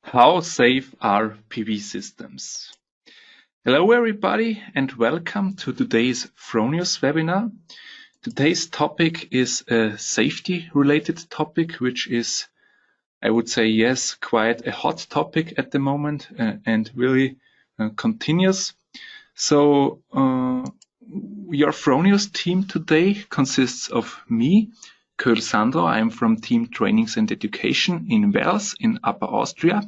How safe are PV systems? Hello everybody and welcome to today's Fronius webinar. Today's topic is a safety related topic, which is, I would say, yes, quite a hot topic at the moment and really continuous. So your Fronius team today consists of me, Köhl Sandro. I'm from Team Trainings and Education in Wels in Upper Austria.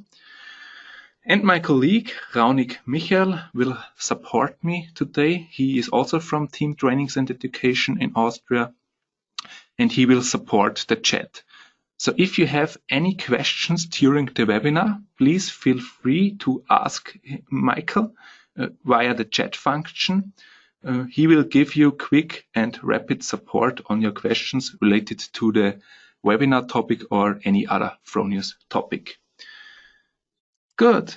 And my colleague, Raunik Michael, will support me today. He is also from Team Trainings and Education in Austria, and he will support the chat. So if you have any questions during the webinar, please feel free to ask Michael via the chat function. He will give you quick and rapid support on your questions related to the webinar topic or any other Fronius topic. Good.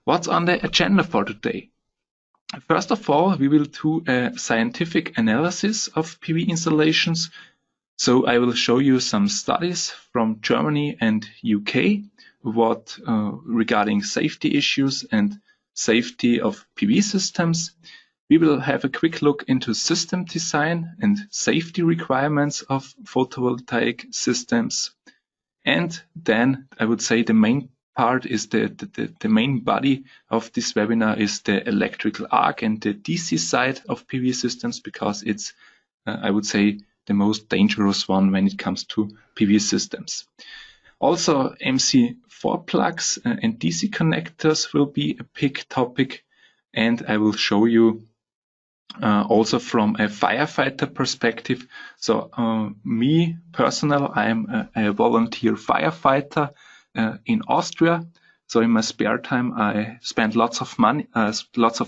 What's on the agenda for today? First of all, we will do a scientific analysis of PV installations. So I will show you some studies from Germany and UK regarding safety issues and safety of PV systems. We will have a quick look into system design and safety requirements of photovoltaic systems. And then I would say the main part is the main body of this webinar is the electrical arc and the DC side of PV systems, because it's, I would say, the most dangerous one when it comes to PV systems. Also, MC4 plugs and DC connectors will be a big topic, and I will show you also from a firefighter perspective. So me personally, I'm a volunteer firefighter in Austria. So in my spare time, I spend lots of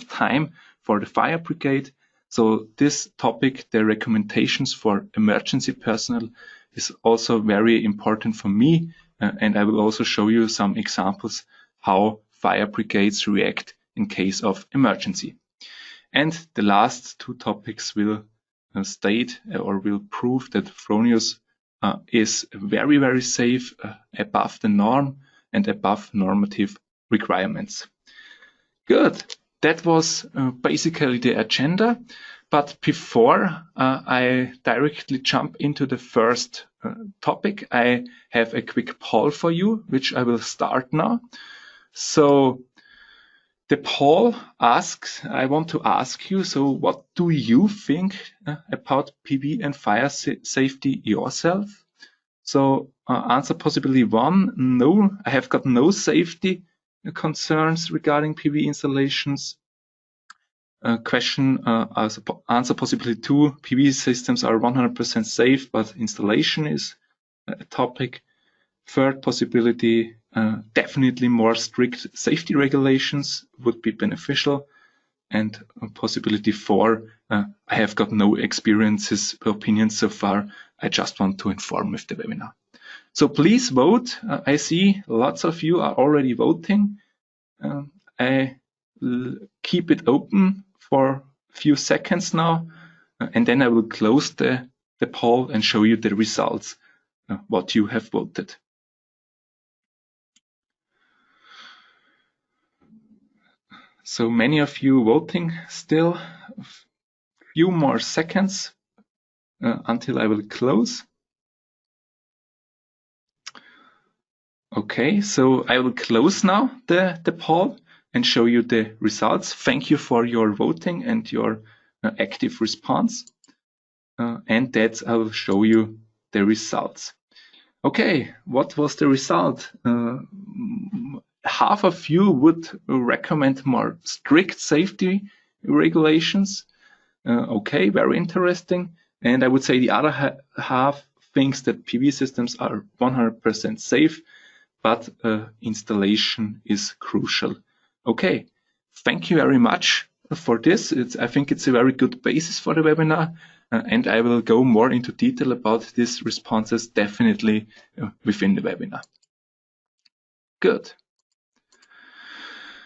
time for the fire brigade. So this topic, the recommendations for emergency personnel, is also very important for me. And I will also show you some examples how fire brigades react in case of emergency. And the last two topics will state or will prove that Fronius is very, very safe, above the norm and above normative requirements. Good. That was basically the agenda. But before I directly jump into the first topic, I have a quick poll for you, which I will start now. So the poll asks, I want to ask you, so what do you think about PV and fire safety yourself? So answer possibly 1, no, I have got no safety concerns regarding PV installations. Answer possibly 2, PV systems are 100% safe, but installation is a topic. Third possibility, definitely more strict safety regulations would be beneficial. And possibility 4, I have got no opinions so far. I just want to inform with the webinar. So please vote. I see lots of you are already voting. I keep it open for a few seconds now, and then I will close the poll and show you the results, what you have voted. So many of you voting still. A few more seconds until I will close. Okay, so I will close now the poll and show you the results. Thank you for your voting and your active response. And that I will show you the results. Okay, what was the result? Half of you would recommend more strict safety regulations. Okay, very interesting. And I would say the other half thinks that PV systems are 100% safe, but installation is crucial. Okay, thank you very much for this. I think it's a very good basis for the webinar, and I will go more into detail about these responses definitely within the webinar. Good.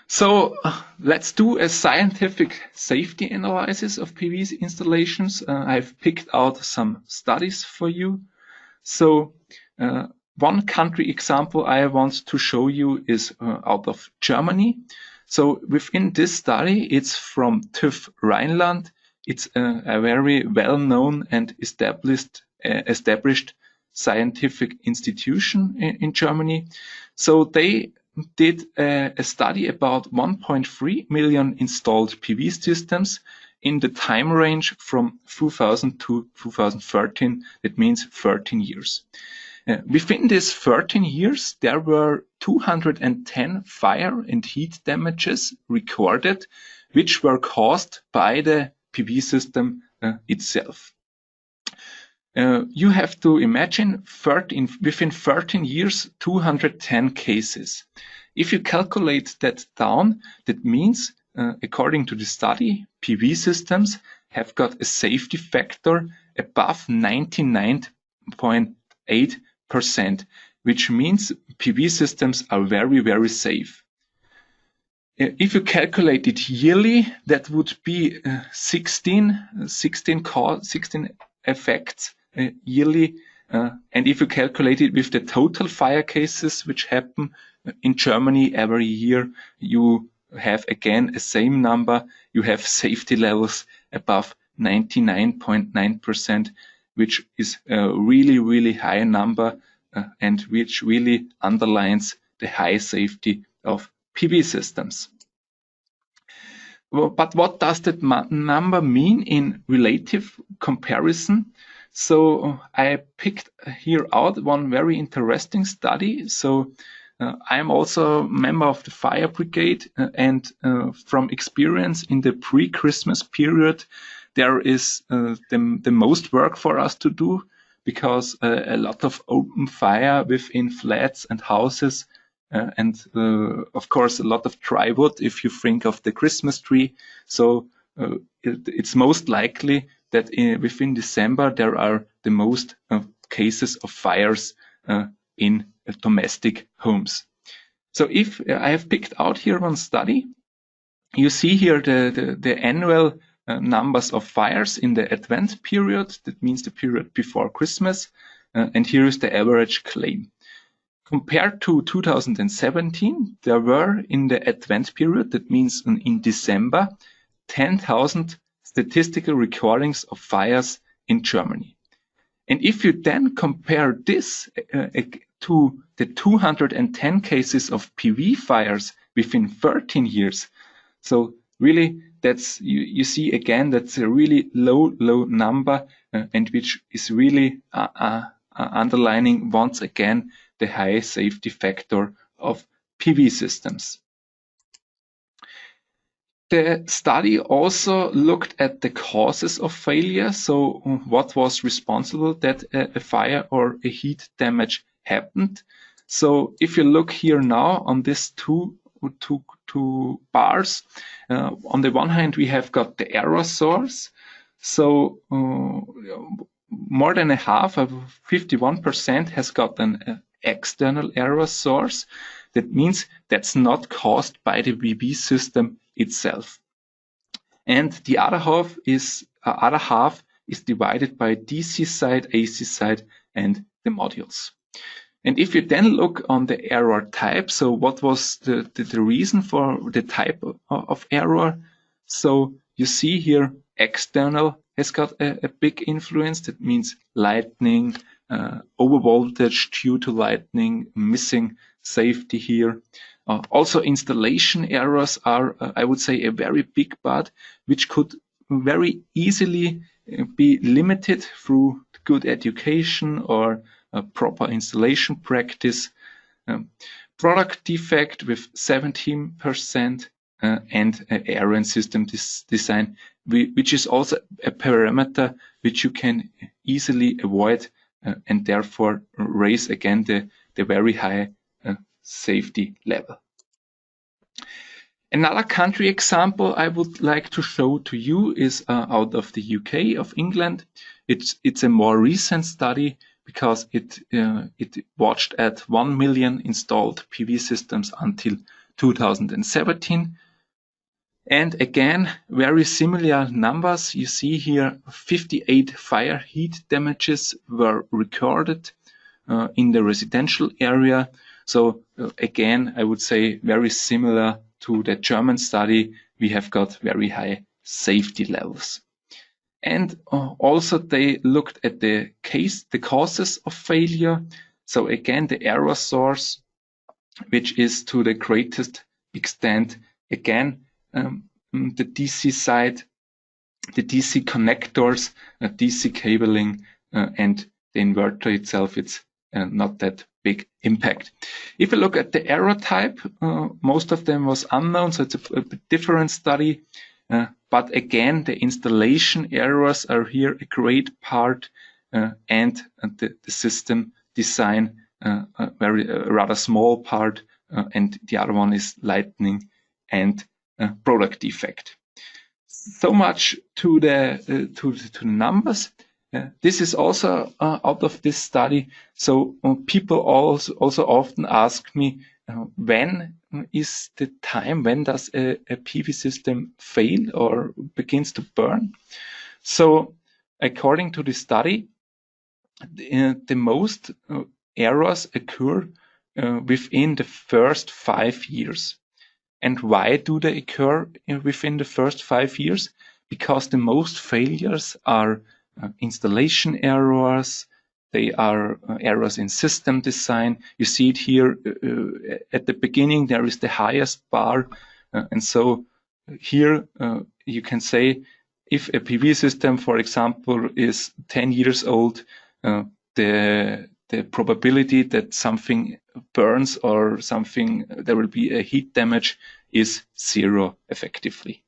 So let's do a scientific safety analysis of PV installations. I've picked out some studies for you. So One country example I want to show you is out of Germany. So within this study, it's from TÜV Rheinland. It's a very well-known and established scientific institution in Germany. So they did a study about 1.3 million installed PV systems in the time range from 2000 to 2013. That means 13 years. Within these 13 years, there were 210 fire and heat damages recorded, which were caused by the PV system itself. You have to imagine within 13 years, 210 cases. If you calculate that down, that means, according to the study, PV systems have got a safety factor above 99.8%, which means PV systems are very, very safe. If you calculate it yearly, that would be 16 effects yearly. And if you calculate it with the total fire cases which happen in Germany every year, you have again a same number. You have safety levels above 99.9%, which is a really, really high number and which really underlines the high safety of PV systems. Well, but what does that number mean in relative comparison? So I picked here out one very interesting study. So I'm also a member of the fire brigade, and from experience in the pre-Christmas period, there is the most work for us to do, because a lot of open fire within flats and houses, and of course a lot of dry wood if you think of the Christmas tree. So it's most likely that within December there are the most cases of fires in domestic homes. So if I have picked out here one study, you see here the annual numbers of fires in the Advent period. That means the period before Christmas. And here is the average claim. Compared to 2017, there were in the Advent period, that means in December, 10,000 statistical recordings of fires in Germany. And if you then compare this to the 210 cases of PV fires within 13 years, so really that's, you see again, that's a really low number, and which is really underlining once again the high safety factor of PV systems. The study also looked at the causes of failure. So what was responsible that a fire or a heat damage happened. So if you look here now on these two bars, on the one hand, we have got the error source. So more than a half of 51% has got an external error source. That means that's not caused by the PV system itself. And the other half is divided by DC side, AC side, and the modules. And if you then look on the error type, so what was the reason for the type of error? So you see here, external has got a big influence. That means lightning, overvoltage due to lightning, missing safety here. Also installation errors are, I would say, a very big part, which could very easily be limited through good education or proper installation practice. Product defect with 17%, and error in system design, which is also a parameter which you can easily avoid, and therefore raise again the very high safety level. Another country example I would like to show to you is out of the UK, of England. It's a more recent study because it watched at 1 million installed PV systems until 2017. And again, very similar numbers. You see here 58 fire heat damages were recorded. in the residential area. So again, I would say very similar to the German study, we have got very high safety levels. And also they looked at the causes of failure. So again, the error source, which is to the greatest extent, again, the DC side, the DC connectors, DC cabling, and the inverter itself, it's not that big impact. If you look at the error type, most of them was unknown, so it's a different study. But again, the installation errors are here a great part, and the system design a rather small part, and the other one is lightning and product defect. So much to the numbers. This is also out of this study. So people also often ask me, when is the time, when does a PV system fail or begins to burn? So according to the study, the most errors occur within the first 5 years. And why do they occur within the first 5 years? Because the most failures are installation errors, they are errors in system design. You see it here at the beginning, there is the highest bar. And so here you can say if a PV system, for example, is 10 years old, the probability that something burns or something, there will be a heat damage is 0 effectively.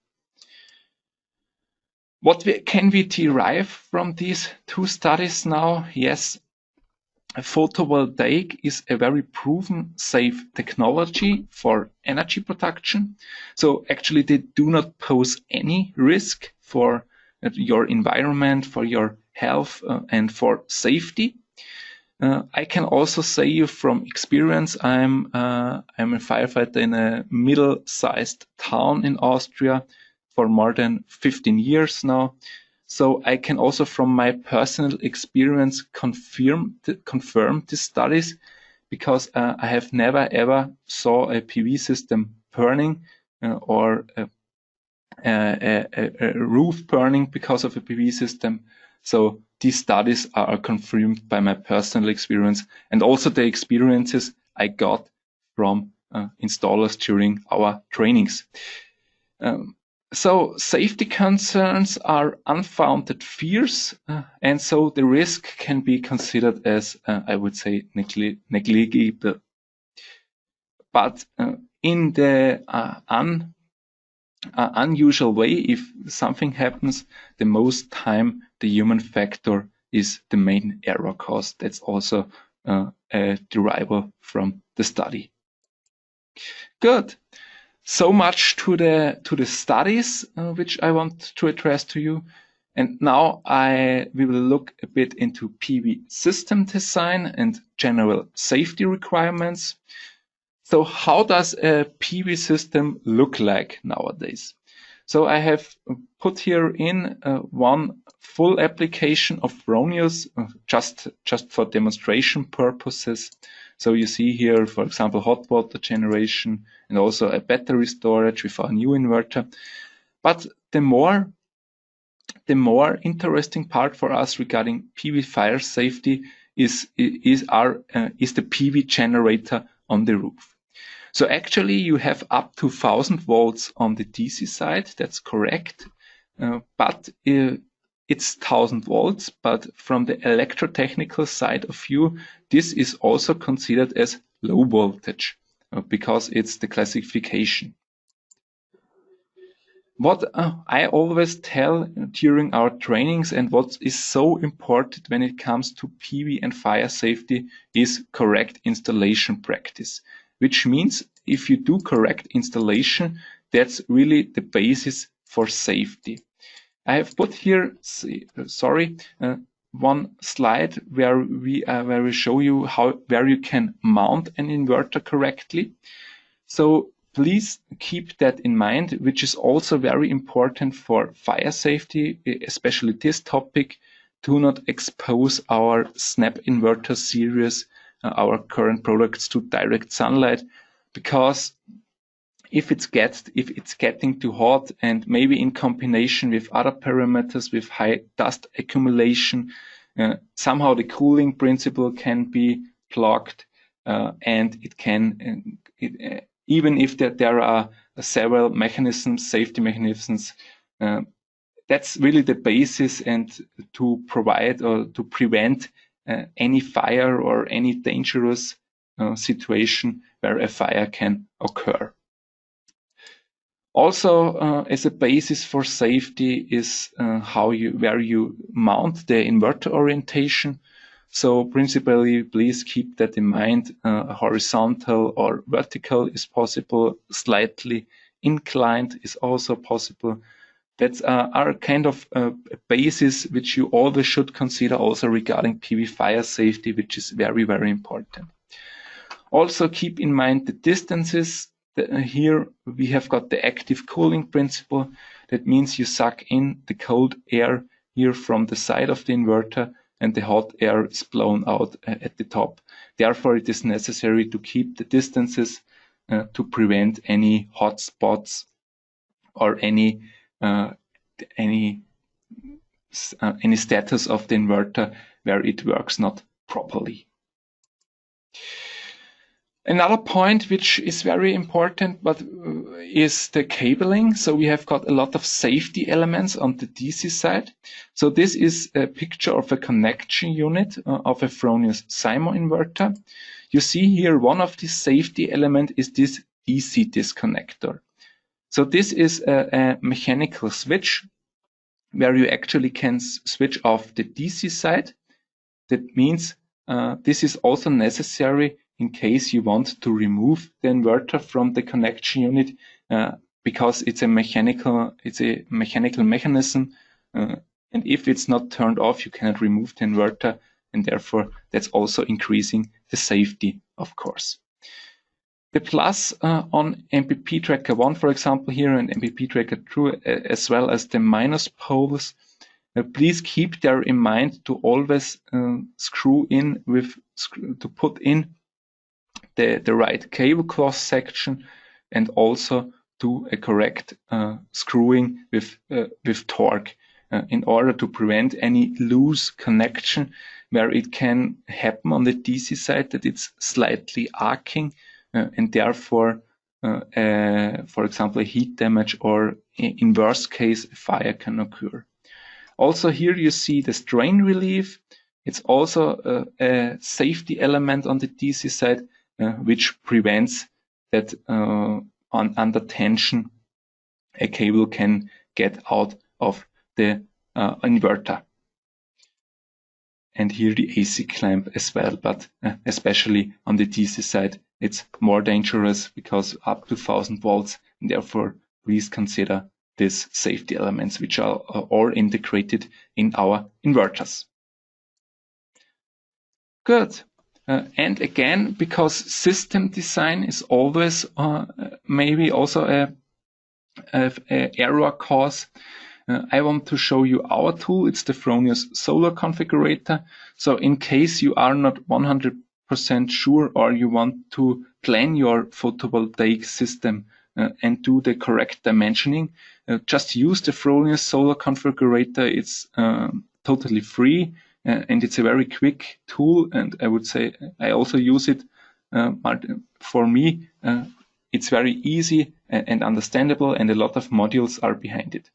What can we derive from these two studies now? Yes, photovoltaic is a very proven safe technology for energy production. So actually they do not pose any risk for your environment, for your health, and for safety. I can also say you from experience, I'm a firefighter in a middle-sized town in Austria for more than 15 years now. So I can also from my personal experience confirm the studies, because I have never ever saw a PV system burning or a roof burning because of a PV system. So these studies are confirmed by my personal experience and also the experiences I got from installers during our trainings. So safety concerns are unfounded fears, and so the risk can be considered as, I would say, negligible. But in the unusual way, if something happens, the most time the human factor is the main error cause. That's also derivable from the study. Good. So much to the studies which I want to address to you. And now we will look a bit into PV system design and general safety requirements. So how does a PV system look like nowadays? So I have put here in one full application of Fronius, just for demonstration purposes. So you see here, for example, hot water generation and also a battery storage with our new inverter. But the more interesting part for us regarding PV fire safety is the PV generator on the roof. So actually you have up to 1000 volts on the DC side, that's correct, but it's 1000 volts, but from the electrotechnical side of view, this is also considered as low voltage because it's the classification. What I always tell during our trainings and what is so important when it comes to PV and fire safety is correct installation practice, which means if you do correct installation, that's really the basis for safety. I have put here, one slide where we show you where you can mount an inverter correctly. So please keep that in mind, which is also very important for fire safety, especially this topic, do not expose our snap inverter series, our current products, to direct sunlight, because if it's getting too hot, and maybe in combination with other parameters, with high dust accumulation, somehow the cooling principle can be blocked, and it can, even if there are several mechanisms, safety mechanisms, that's really the basis, and to provide or to prevent any fire or any dangerous situation where a fire can occur. Also, as a basis for safety is where you mount the inverter orientation. So principally, please keep that in mind. Horizontal or vertical is possible. Slightly inclined is also possible. That's are kind of a basis which you always should consider also regarding PV fire safety, which is very, very important. Also keep in mind the distances. Here we have got the active cooling principle. That means you suck in the cold air here from the side of the inverter, and the hot air is blown out at the top. Therefore, it is necessary to keep the distances to prevent any hot spots or any status of the inverter where it works not properly. Another point which is very important, but is the cabling. So we have got a lot of safety elements on the DC side. So this is a picture of a connection unit of a Fronius Symo inverter. You see here one of the safety elements is this DC disconnector. So this is a mechanical switch where you actually can switch off the DC side. That means this is also necessary in case you want to remove the inverter from the connection unit, because it's a mechanical mechanism, and if it's not turned off, you cannot remove the inverter, and therefore that's also increasing the safety, of course. The plus on MPP tracker 1, for example, here, and MPP tracker 2, as well as the minus poles, please keep there in mind to always put in the right cable cross section, and also do a correct screwing with torque in order to prevent any loose connection where it can happen on the DC side that it's slightly arcing, and therefore, for example, a heat damage, or in worst case, a fire can occur. Also here you see the strain relief. It's also a safety element on the DC side, which prevents that under tension a cable can get out of the inverter. And here the AC clamp as well, but especially on the DC side, it's more dangerous because up to 1000 volts, and therefore please consider these safety elements which are all integrated in our inverters. Good. And again, because system design is always maybe also a error cause, I want to show you our tool. It's the Fronius Solar Configurator. So in case you are not 100% sure, or you want to plan your photovoltaic system and do the correct dimensioning, just use the Fronius Solar Configurator. It's totally free. And it's a very quick tool, and I would say I also use it. For me, it's very easy and understandable, and a lot of modules are behind it.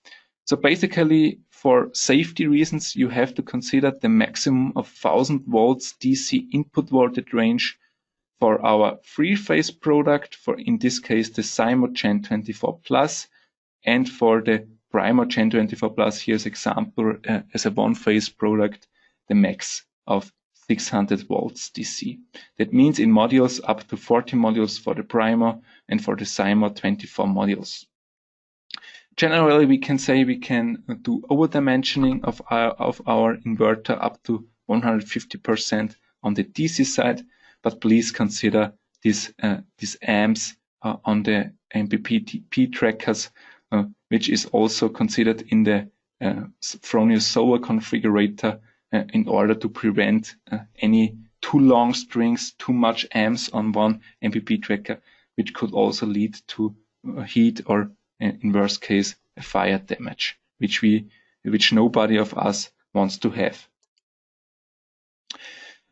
So basically, for safety reasons, you have to consider the maximum of 1000 volts DC input voltage range for our three-phase product, for in this case the Symo Gen 24 Plus, and for the Primo Gen 24 Plus, here's example as a one-phase product, the max of 600 volts DC. That means in modules up to 40 modules for the Primo, and for the Symo 24 modules. Generally, we can say we can do over-dimensioning of our inverter up to 150% on the DC side, but please consider these amps on the MPP trackers, which is also considered in the Fronius Solar Configurator, in order to prevent any too long strings, too much amps on one MPP tracker, which could also lead to heat or, in worst case, a fire damage, which nobody of us wants to have.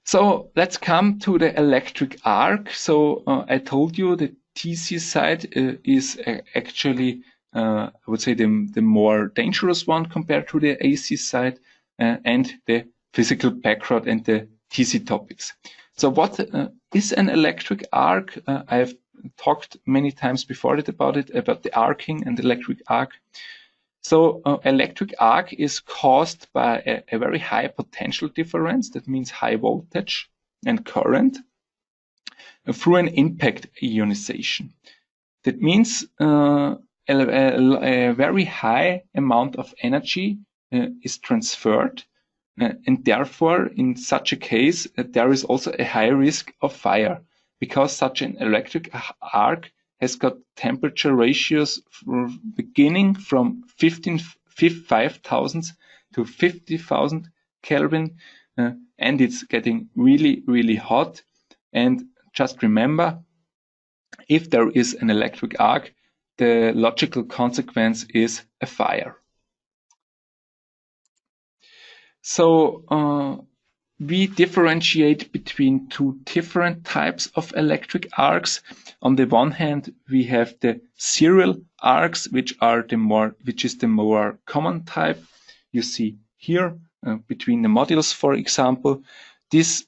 So let's come to the electric arc. So I told you the DC side is actually, I would say, the more dangerous one compared to the AC side, and the physical background and the DC topics. So what is an electric arc? I've talked many times before about the arcing and electric arc. So electric arc is caused by a very high potential difference, that means high voltage and current, through an impact ionization. That means a very high amount of energy is transferred, and therefore in such a case there is also a high risk of fire, because such an electric arc has got temperature ratios beginning from 5,000 to 50,000 Kelvin, and it's getting really, really hot. And just remember, if there is an electric arc, the logical consequence is a fire. So we differentiate between two different types of electric arcs. On the one hand, we have the serial arcs, which is the more common type. You see here between the modules, for example. This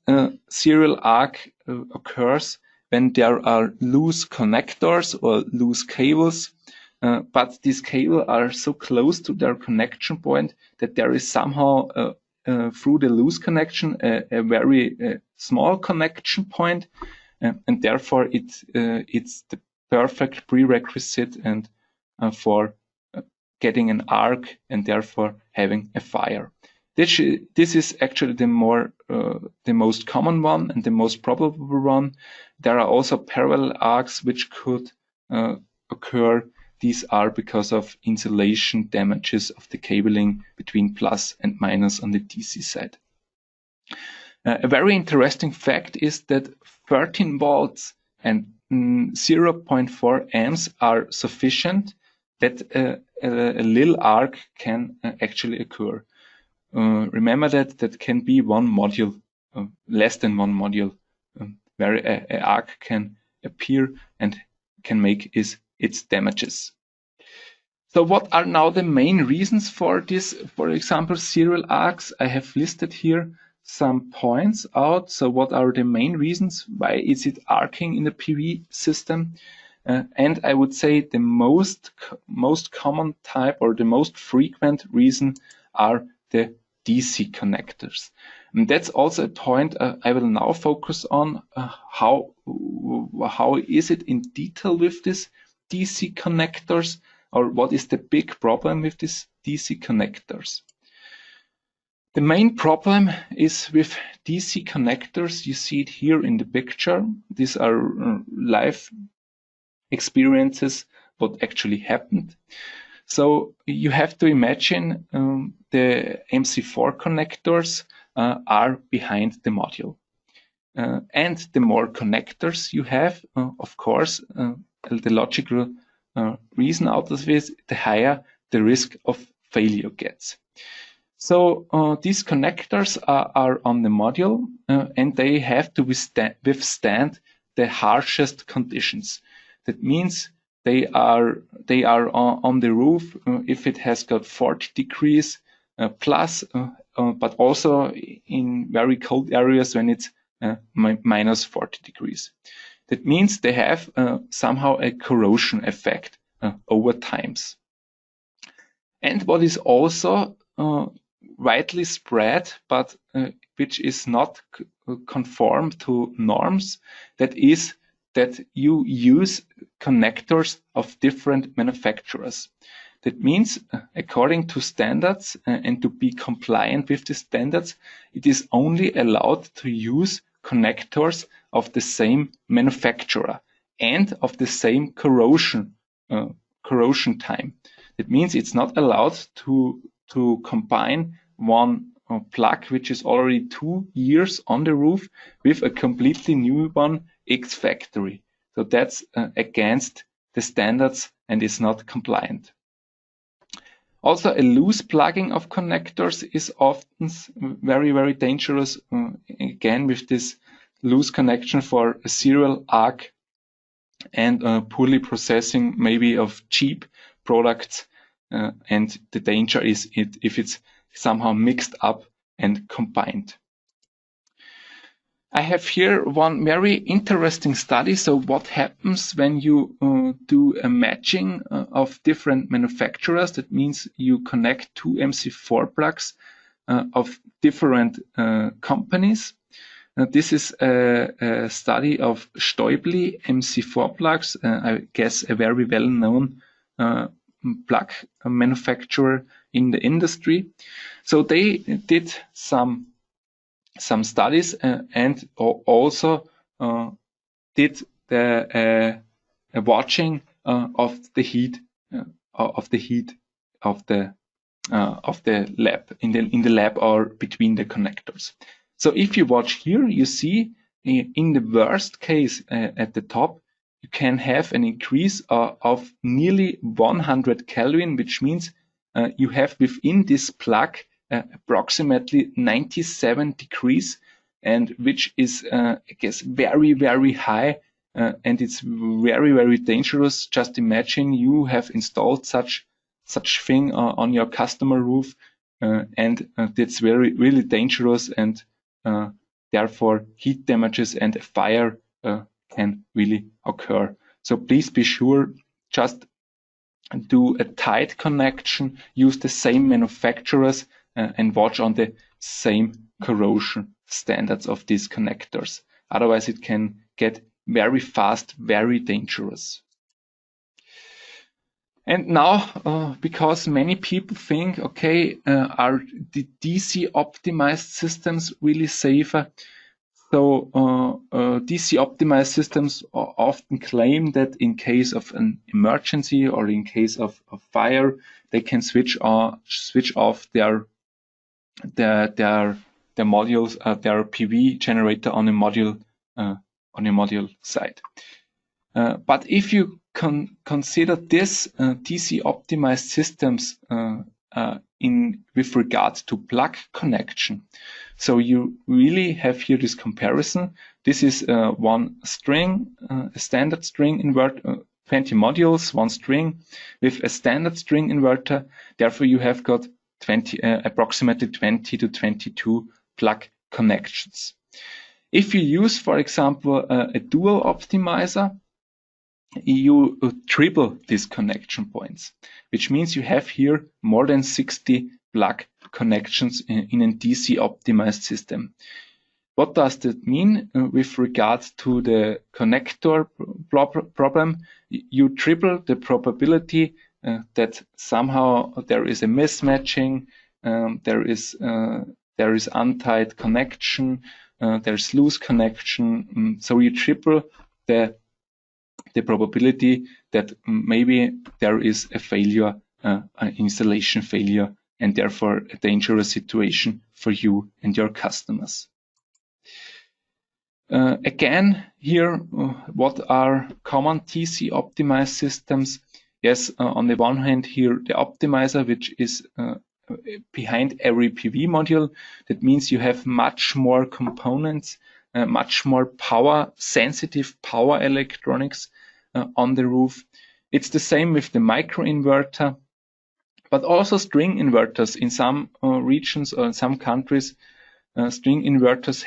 serial arc occurs when there are loose connectors or loose cables, but these cables are so close to their connection point that there is somehow through the loose connection a very small connection point, and therefore it's the perfect prerequisite and for getting an arc and therefore having a fire. This is actually the most common one and the most probable one. There are also parallel arcs which could occur. These are because of insulation damages of the cabling between plus and minus on the DC side. A very interesting fact is that 13 volts and 0.4 amps are sufficient that a little arc can actually occur. Remember that can be one module, less than one module, where an arc can appear and can make its damages. So what are now the main reasons for this? For example, serial arcs. I have listed here some points out. So what are the main reasons? Why is it arcing in the PV system? And I would say the most common type or the most frequent reason are the DC connectors. And that's also a point I will now focus on. How is it in detail with these DC connectors, or what is the big problem with these DC connectors? The main problem is with DC connectors. You see it here in the picture. These are live experiences, what actually happened. So you have to imagine the MC4 connectors are behind the module. And the more connectors you have, of course, the logical reason out of this, the higher the risk of failure gets. So these connectors are on the module, and they have to withstand the harshest conditions. That means they are on the roof if it has got 40 degrees plus, but also in very cold areas when it's minus 40 degrees. That means they have somehow a corrosion effect over times. And what is also widely spread, but which is not conform to norms, that is that you use connectors of different manufacturers. That means, according to standards and to be compliant with the standards, it is only allowed to use connectors of the same manufacturer and of the same corrosion time. That means it's not allowed to combine one plug which is already 2 years on the roof with a completely new one ex-factory. So that's against the standards and is not compliant. Also, a loose plugging of connectors is often very, very dangerous, again with this loose connection for a serial arc and poorly processing maybe of cheap products, and the danger is if it's somehow mixed up and combined. I have here one very interesting study. So what happens when you do a matching of different manufacturers? That means you connect two MC4 plugs of different companies. This is a study of Stäubli MC4 plugs, I guess a very well-known plug manufacturer in the industry. So they did some studies and also did the watching of the heat of the lab in the lab or between the connectors. So if you watch here, you see in the worst case at the top, you can have an increase of nearly 100 Kelvin, which means you have within this plug approximately 97 degrees, and which is, I guess, very, very high, and it's very, very dangerous. Just imagine you have installed such thing on your customer roof, and that's really dangerous, and therefore heat damages and a fire can really occur. So please be sure, just do a tight connection, use the same manufacturers, and watch on the same corrosion standards of these connectors. Otherwise it can get very fast, very dangerous. And now, because many people think, okay, are the DC optimized systems really safer? So DC optimized systems often claim that in case of an emergency or in case of fire, they can switch off their modules, their PV generator on a module side. But if you consider this DC optimized systems with regard to plug connection, so you really have here this comparison. This is one string, a standard string inverter, 20 modules, one string with a standard string inverter. Therefore, you have got approximately 20 to 22 plug connections. If you use, for example, a dual optimizer, you triple these connection points, which means you have here more than 60 plug connections in a DC optimized system. What does that mean with regard to the connector problem? You triple the probability that somehow there is a mismatching, there is untied connection, there's loose connection. So you triple the probability that maybe there is a failure, an installation failure, and therefore a dangerous situation for you and your customers. Again, here, what are common DC optimized systems? Yes, on the one hand here, the optimizer, which is behind every PV module. That means you have much more components, much more power, sensitive power electronics on the roof. It's the same with the microinverter, but also string inverters in some regions or in some countries. String inverters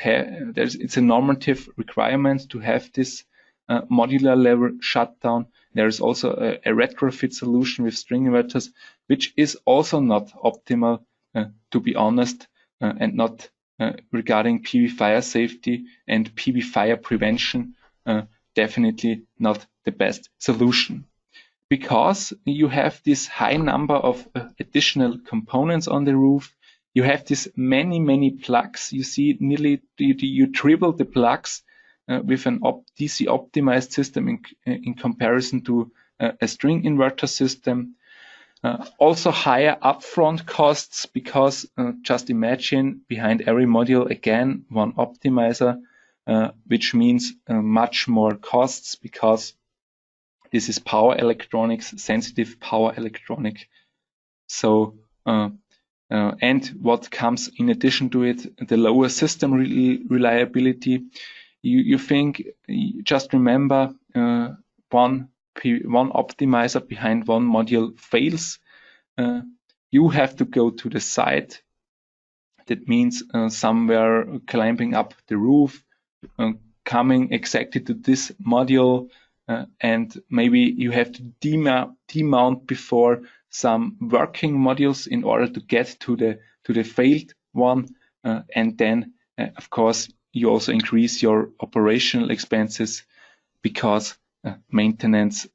it's a normative requirement to have this modular level shutdown. There is also a retrofit solution with string inverters, which is also not optimal, to be honest, and not regarding PV fire safety and PV fire prevention, definitely not the best solution. Because you have this high number of additional components on the roof, you have this many plugs. You see nearly you triple the plugs with an DC optimized system in comparison to a string inverter system. Also higher upfront costs because just imagine behind every module again one optimizer, which means much more costs because this is power electronics, sensitive power electronic. So and what comes in addition to it, the lower system reliability. You think, just remember, one optimizer behind one module fails, you have to go to the site. That means somewhere climbing up the roof, coming exactly to this module, and maybe you have to demount before some working modules in order to get to the failed one, and then of course you also increase your operational expenses because maintenance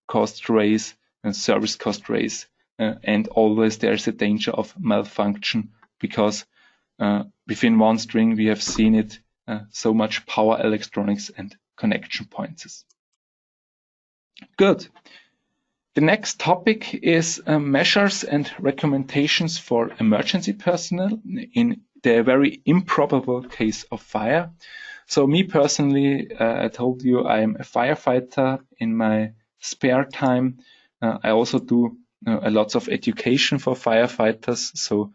cost raise and service cost raise, and always there's a danger of malfunction because within one string we have seen it, so much power electronics and connection points. Good. The next topic is measures and recommendations for emergency personnel in the very improbable case of fire. So me personally, I told you I'm a firefighter in my spare time. I also do a lot of education for firefighters. So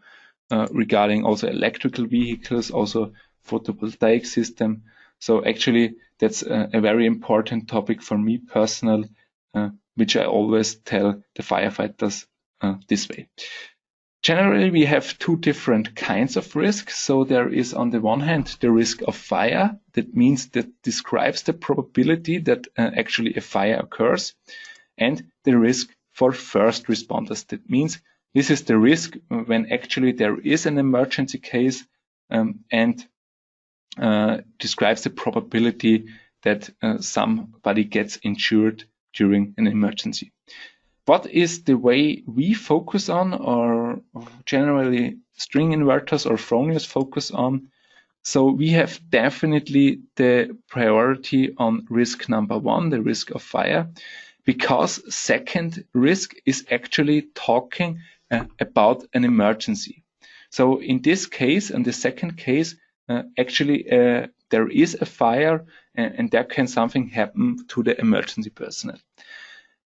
regarding also electrical vehicles, also photovoltaic system. So actually that's a very important topic for me personally, which I always tell the firefighters this way. Generally, we have two different kinds of risk. So there is on the one hand the risk of fire. That means that describes the probability that actually a fire occurs, and the risk for first responders. That means this is the risk when actually there is an emergency case, and describes the probability that somebody gets injured during an emergency. What is the way we focus on, or generally string inverters or Fronius focus on? So we have definitely the priority on risk number one, the risk of fire, because second risk is actually talking about an emergency. So in this case, in the second case, actually there is a fire and there can something happen to the emergency personnel.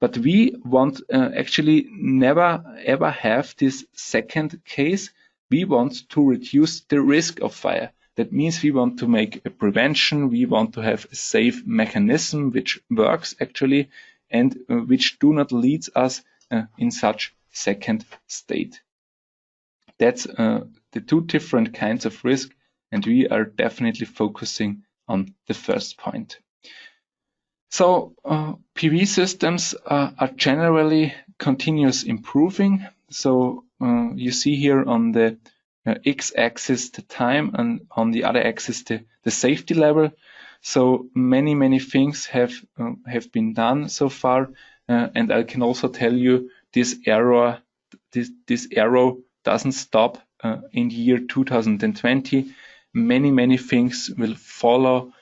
But we want actually never ever have this second case. We want to reduce the risk of fire. That means we want to make a prevention. We want to have a safe mechanism which works actually and which do not lead us in such second state. That's the two different kinds of risk, and we are definitely focusing on the first point. So PV systems are generally continuous improving. So you see here on the x-axis the time, and on the other axis the safety level. So many things have been done so far, and I can also tell you this arrow doesn't stop in year 2020. Many things will follow.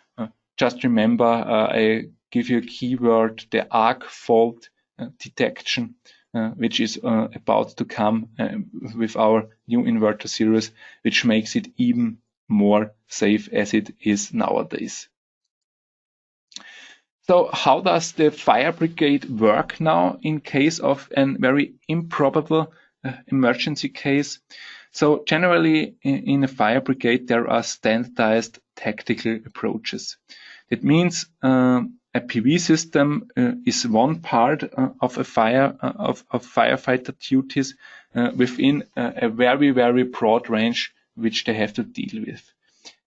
Just remember, I give you a keyword, the arc fault detection, which is about to come with our new inverter series, which makes it even more safe as it is nowadays. So how does the fire brigade work now in case of a very improbable emergency case? So generally in a fire brigade there are standardized tactical approaches. That means a PV system is one part of a firefighter duties within a very broad range which they have to deal with.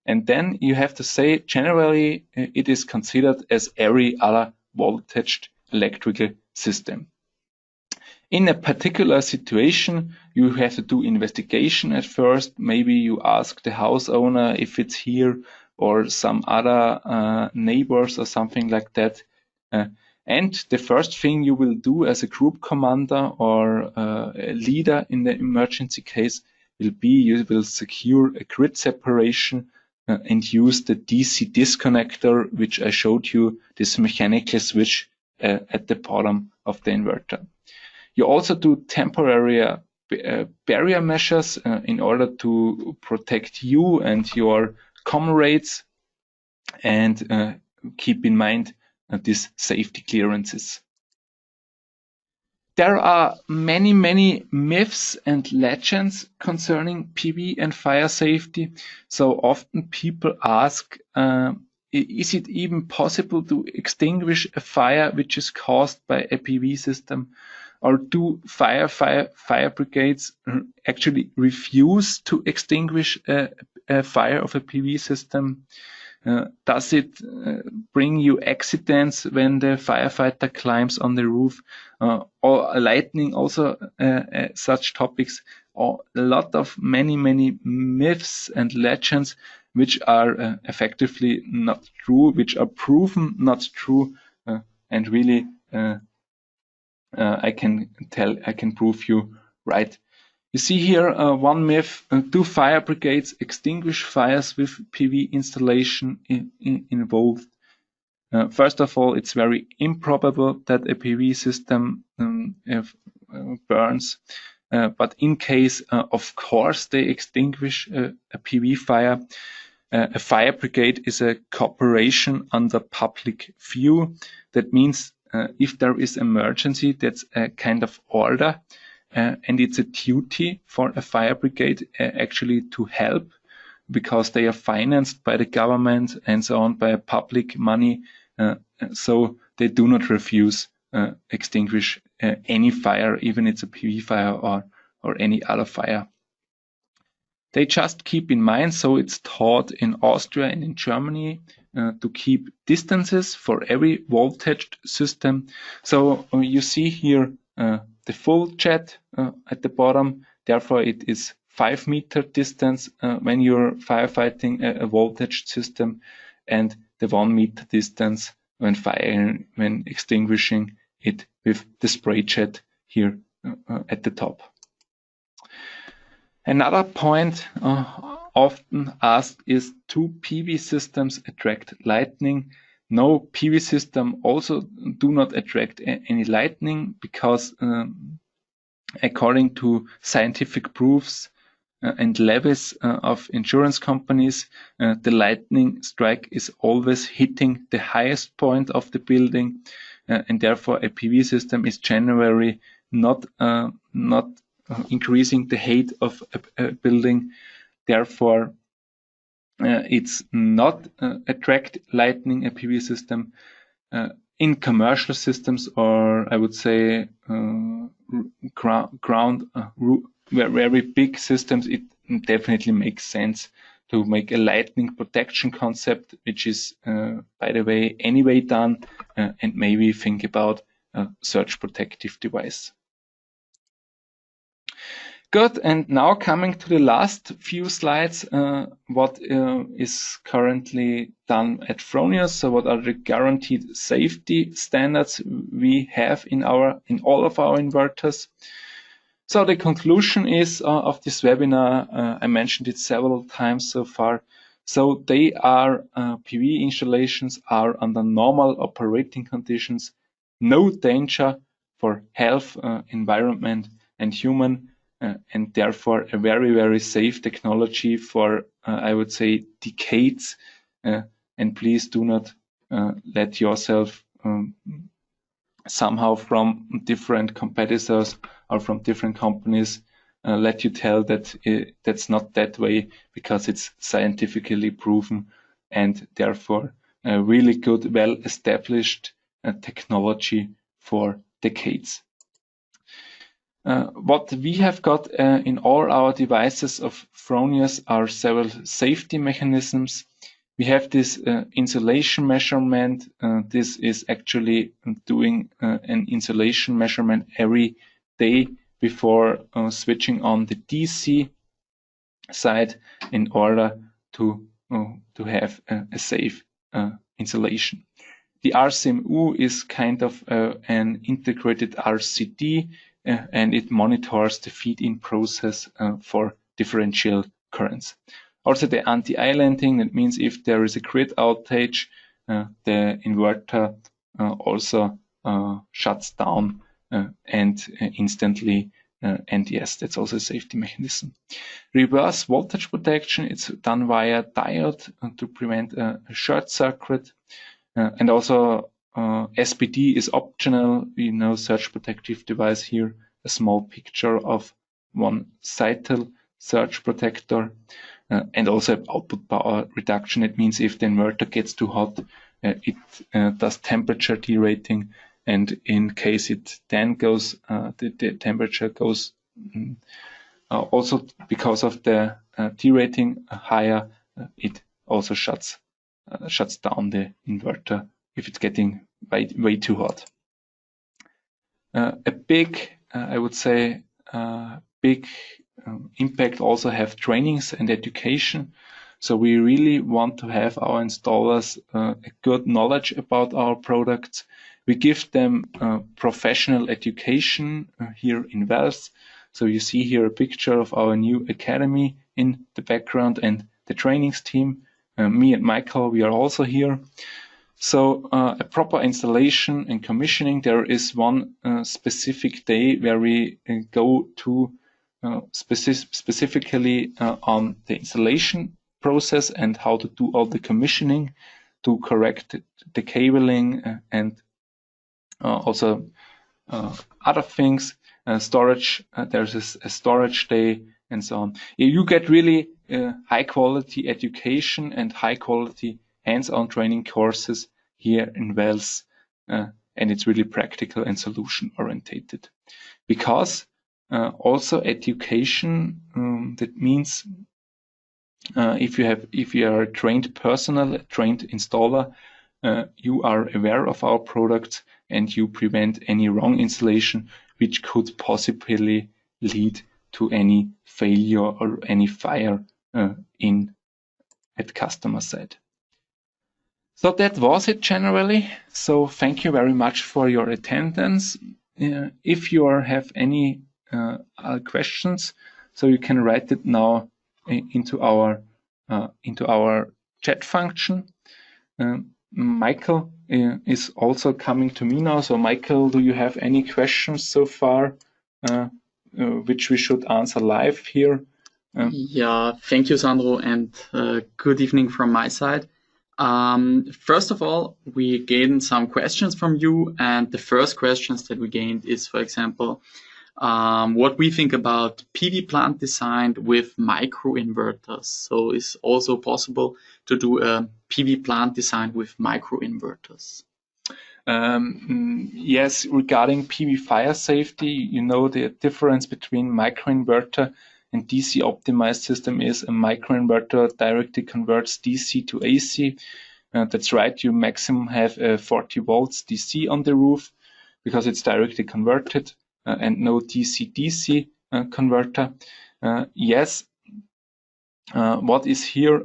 And then you have to say generally it is considered as every other voltaged electrical system. In a particular situation, you have to do investigation at first. Maybe you ask the house owner if it's here, or some other neighbors or something like that. And the first thing you will do as a group commander or a leader in the emergency case will be you will secure a grid separation and use the DC disconnector, which I showed you, this mechanical switch at the bottom of the inverter. You also do temporary barrier measures in order to protect you and your comrades, and keep in mind these safety clearances. There are many myths and legends concerning PV and fire safety. So often people ask, is it even possible to extinguish a fire which is caused by a PV system? Or do fire brigades actually refuse to extinguish a fire of a PV system? Does it bring you accidents when the firefighter climbs on the roof? Or lightning, also such topics, or a lot of many myths and legends which are effectively not true, which are proven not true, and really I can prove you right. You see here one myth: do fire brigades extinguish fires with PV installation involved? First of all, it's very improbable that a PV system burns, but in case, of course, they extinguish a PV fire. A fire brigade is a cooperation under public view. That means if there is emergency, that's a kind of order. And it's a duty for a fire brigade actually to help, because they are financed by the government and so on, by public money. So they do not refuse extinguish any fire, even it's a PV fire or any other fire. They just keep in mind, so it's taught in Austria and in Germany, to keep distances for every voltage system. So you see here the full jet at the bottom. Therefore, it is 5 meter distance when you're firefighting a voltage system, and the 1 meter distance when extinguishing it with the spray jet here at the top. Another point often asked is, do PV systems attract lightning? No, PV system also do not attract any lightning, because according to scientific proofs and levies of insurance companies, the lightning strike is always hitting the highest point of the building, and therefore a PV system is generally not increasing the height of a building. Therefore, it's not attract lightning, a PV system. In commercial systems, or I would say very big systems, it definitely makes sense to make a lightning protection concept, which is, by the way, anyway done, and maybe think about a surge protective device. Good, and now coming to the last few slides, what is currently done at Fronius. So what are the guaranteed safety standards we have in all of our inverters? So the conclusion is of this webinar, I mentioned it several times so far. So they are PV installations are under normal operating conditions, no danger for health, environment, and human. And therefore a very safe technology for, I would say, decades. And please do not let yourself somehow from different competitors or from different companies let you tell that that's not that way, because it's scientifically proven and therefore a really good, well-established technology for decades. What we have got in all our devices of Fronius are several safety mechanisms. We have this insulation measurement. This is actually doing an insulation measurement every day before switching on the DC side in order to have a safe insulation. The RCMU is kind of an integrated RCD, and it monitors the feed-in process for differential currents. Also the anti-islanding, that means if there is a grid outage, the inverter also shuts down and instantly. And yes, that's also a safety mechanism. Reverse voltage protection, it's done via diode to prevent a short circuit. And also SPD is optional. Surge protective device here, a small picture of one cycle surge protector. And also output power reduction. It means if the inverter gets too hot, it does temperature derating. And in case it then goes, the temperature goes also because of the derating higher, it also shuts down the inverter if it's getting way too hot. A big, I would say, big impact also have trainings and education. So we really want to have our installers a good knowledge about our products. We give them professional education here in Wels. So you see here a picture of our new academy in the background and the trainings team. Me and Michael, we are also here. So a proper installation and commissioning, there is one specific day where we go to specifically on the installation process and how to do all the commissioning to correct the cabling and also other things. Storage, there's a storage day and so on. You get really high quality education and high quality hands-on training courses here in Wels, and it's really practical and solution orientated. Because also education, that means if you are a trained personnel, a trained installer, you are aware of our products and you prevent any wrong installation which could possibly lead to any failure or any fire at customer side. So that was it generally. So thank you very much for your attendance. If you have any questions, so you can write it now into our chat function. Michael is also coming to me now. So Michael, do you have any questions so far which we should answer live here? Yeah, thank you, Sandro, and good evening from my side. First of all, we gained some questions from you, and the first questions that we gained is, for example, what we think about PV plant designed with microinverters. So is also possible to do a PV plant designed with microinverters? Yes, regarding PV fire safety, the difference between microinverter and DC optimized system is a microinverter directly converts DC to AC. That's right, you maximum have 40 volts DC on the roof because it's directly converted and no DC-DC converter. Yes, what is here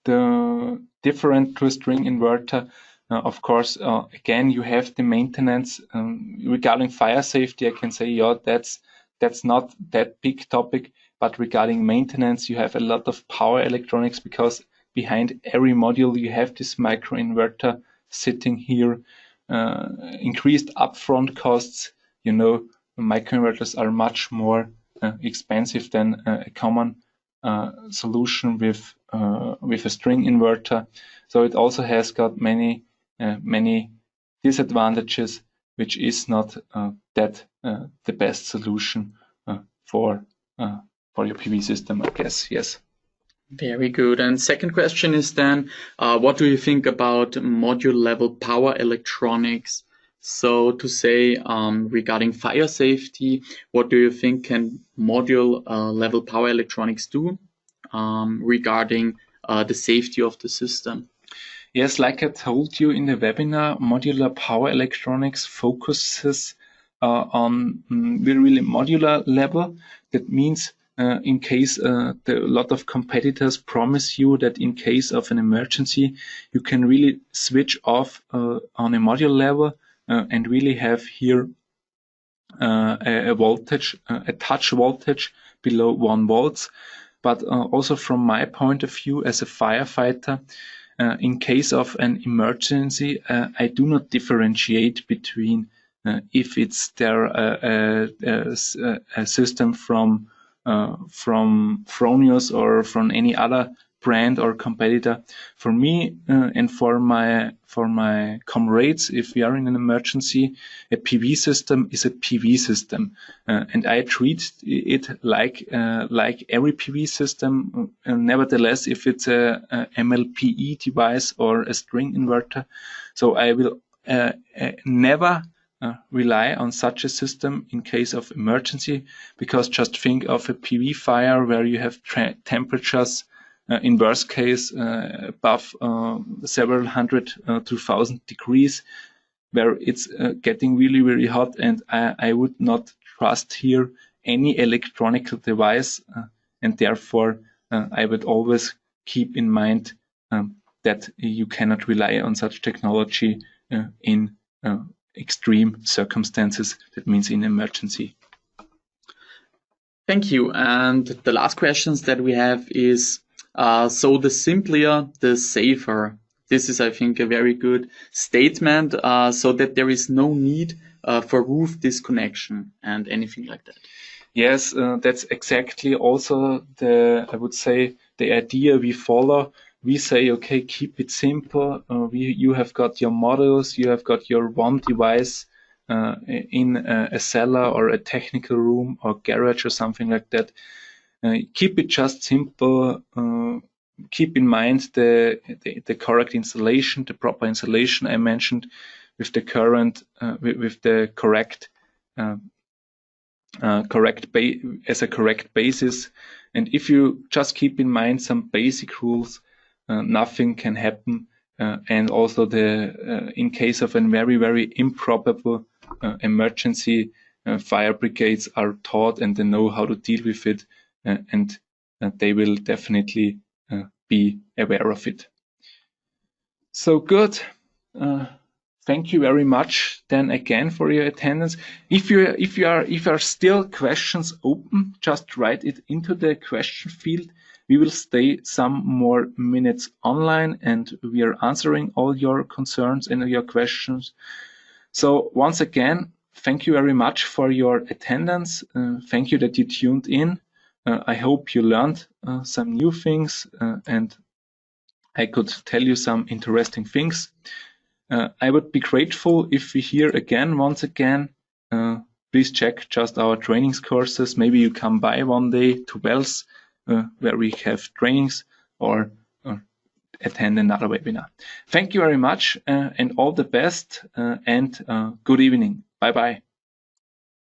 the different to a string inverter? Of course, again, you have the maintenance. Regarding fire safety, I can say, yeah, that's not that big topic, but regarding maintenance, you have a lot of power electronics because behind every module you have this microinverter sitting here. Increased upfront costs, microinverters are much more expensive than a common solution with a string inverter. So it also has got many disadvantages, which is not that the best solution for your PV system, I guess. Yes. Very good. And second question is then, what do you think about module level power electronics? So to say, regarding fire safety, what do you think can module level power electronics do regarding the safety of the system? Yes, like I told you in the webinar, modular power electronics focuses on really modular level. That means in case a lot of competitors promise you that in case of an emergency, you can really switch off on a module level and really have here a voltage, a touch voltage below 1 volts. But also from my point of view as a firefighter, in case of an emergency, I do not differentiate between if it's there a system from Fronius or from any other brand or competitor. For me and for my comrades, if we are in an emergency, a PV system is a PV system, and I treat it like every PV system. Nevertheless, if it's a MLPE device or a string inverter, so I will never rely on such a system in case of emergency, because just think of a PV fire where you have temperatures in worst case above several hundred to 1,000 degrees, where it's getting really, really hot, and I would not trust here any electronic device, and therefore I would always keep in mind that you cannot rely on such technology in extreme circumstances, that means in emergency. Thank you. And the last questions that we have is, so the simpler, the safer. This is, I think, a very good statement, so that there is no need for roof disconnection and anything like that. Yes, that's exactly also I would say, the idea we follow. We say, okay, keep it simple. You have got your modules, you have got your one device in a cellar or a technical room or garage or something like that. Keep it just simple. Keep in mind the correct installation, the proper installation I mentioned, with the correct as a correct basis. And if you just keep in mind some basic rules, nothing can happen. And also in case of a very, very improbable emergency, fire brigades are taught and they know how to deal with it, and they will definitely be aware of it. So good. Thank you very much then again for your attendance. If are still questions open, just write it into the question field. We will stay some more minutes online and we are answering all your concerns and your questions. So once again, thank you very much for your attendance. Thank you that you tuned in. I hope you learned some new things and I could tell you some interesting things. I would be grateful if we hear again, once again. Please check just our trainings courses. Maybe you come by one day to Wels, where we have trainings, or attend another webinar. Thank you very much and all the best and good evening. Bye-bye.